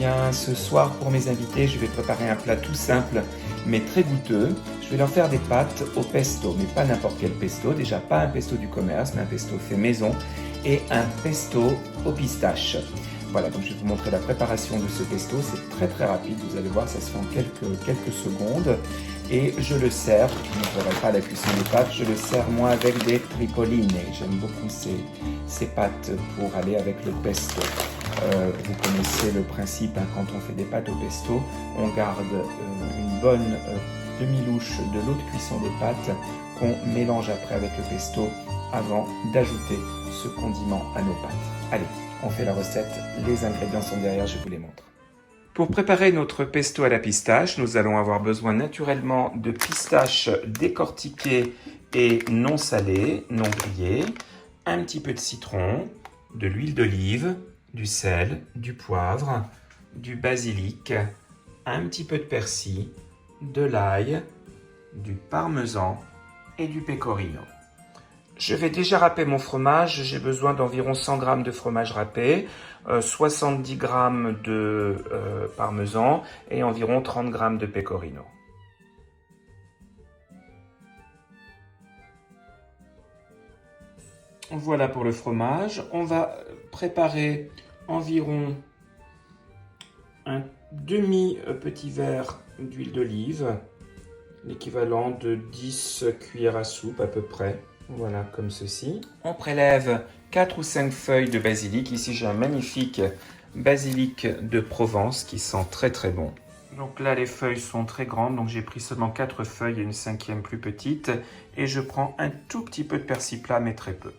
bien, ce soir pour mes invités, je vais préparer un plat tout simple mais très goûteux. Je vais leur faire des pâtes au pesto, mais pas n'importe quel pesto. Déjà pas un pesto du commerce, mais un pesto fait maison et un pesto au pistache. Voilà, donc je vais vous montrer la préparation de ce pesto. C'est très très rapide, vous allez voir, ça se fait en quelques secondes. Et je le sers, je ne ferai pas la cuisson des pâtes, je le sers moi avec des tripoline. J'aime beaucoup ces pâtes pour aller avec le pesto. Vous connaissez le principe, hein, quand on fait des pâtes au pesto, on garde une bonne demi-louche de l'eau de cuisson des pâtes qu'on mélange après avec le pesto avant d'ajouter ce condiment à nos pâtes. Allez, on fait la recette, les ingrédients sont derrière, je vous les montre. Pour préparer notre pesto à la pistache, nous allons avoir besoin naturellement de pistaches décortiquées et non salées, non grillées, un petit peu de citron, de l'huile d'olive, du sel, du poivre, du basilic, un petit peu de persil, de l'ail, du parmesan et du pecorino. Je vais déjà râper mon fromage, j'ai besoin d'environ 100 g de fromage râpé, 70 g de parmesan et environ 30 g de pecorino. Voilà pour le fromage. On va préparer environ un demi-petit verre d'huile d'olive, l'équivalent de 10 cuillères à soupe à peu près. Voilà, comme ceci. On prélève 4 ou 5 feuilles de basilic. Ici, j'ai un magnifique basilic de Provence qui sent très très bon. Donc là, les feuilles sont très grandes, donc j'ai pris seulement 4 feuilles et une cinquième plus petite. Et je prends un tout petit peu de persil plat, mais très peu.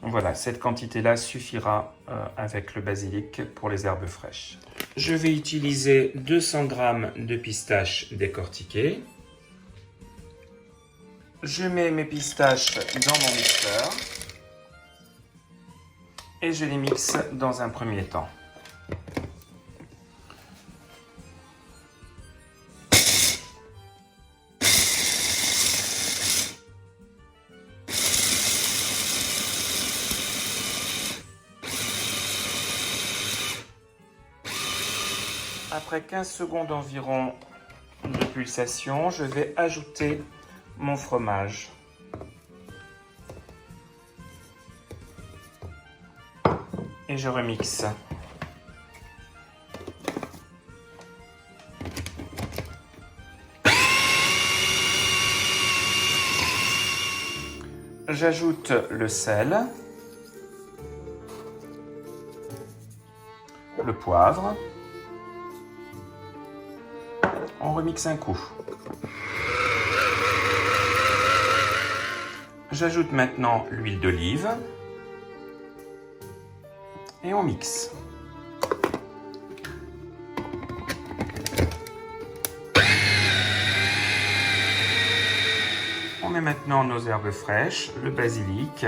Voilà, cette quantité-là suffira avec le basilic pour les herbes fraîches. Je vais utiliser 200 g de pistaches décortiquées. Je mets mes pistaches dans mon mixeur et je les mixe dans un premier temps. Après 15 secondes environ de pulsation, je vais ajouter mon fromage. Et je remixe. J'ajoute le sel, le poivre. On remixe un coup. J'ajoute maintenant l'huile d'olive et on mixe. On met maintenant nos herbes fraîches, le basilic,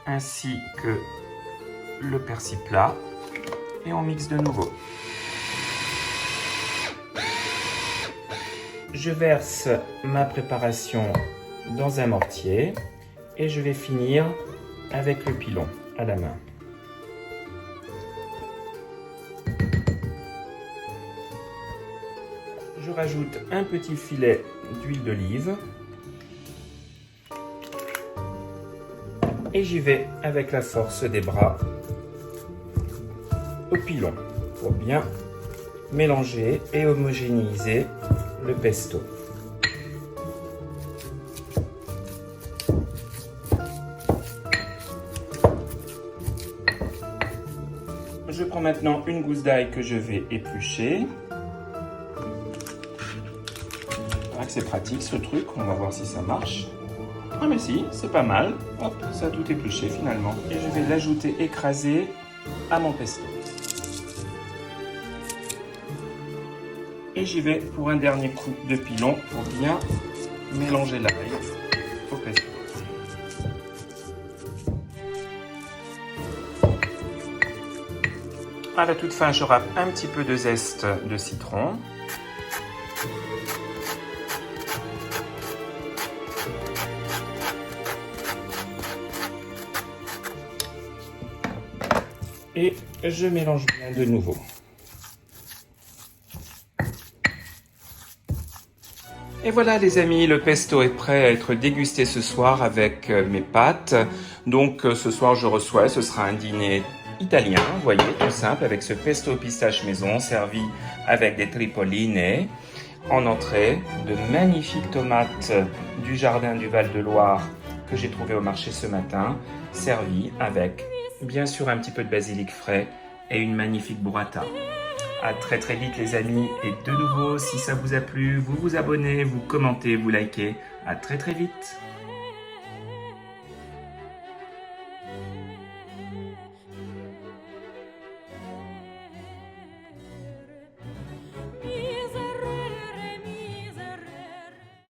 ainsi que le persil plat et on mixe de nouveau. Je verse ma préparation dans un mortier et je vais finir avec le pilon à la main. Je rajoute un petit filet d'huile d'olive et j'y vais avec la force des bras au pilon pour bien mélanger et homogénéiser le pesto. Je prends maintenant une gousse d'ail que je vais éplucher. C'est pratique ce truc, on va voir si ça marche. Ah mais si, c'est pas mal. Hop, ça a tout épluché finalement. Et je vais l'ajouter écrasé à mon pesto. Et j'y vais pour un dernier coup de pilon pour bien mélanger l'ail au pesto. À la toute fin, je râpe un petit peu de zeste de citron. Et Je mélange bien de nouveau. Et voilà les amis, le pesto est prêt à être dégusté ce soir avec mes pâtes. Donc ce soir je reçois, ce sera un dîner italien, vous voyez, tout simple, avec ce pesto pistache maison servi avec des tripoline. En entrée, de magnifiques tomates du jardin du Val-de-Loire que j'ai trouvé au marché ce matin, servies avec bien sûr un petit peu de basilic frais et une magnifique burrata. À très très vite les amis, et de nouveau si ça vous a plu, vous vous abonnez, vous commentez, vous likez. À très très vite.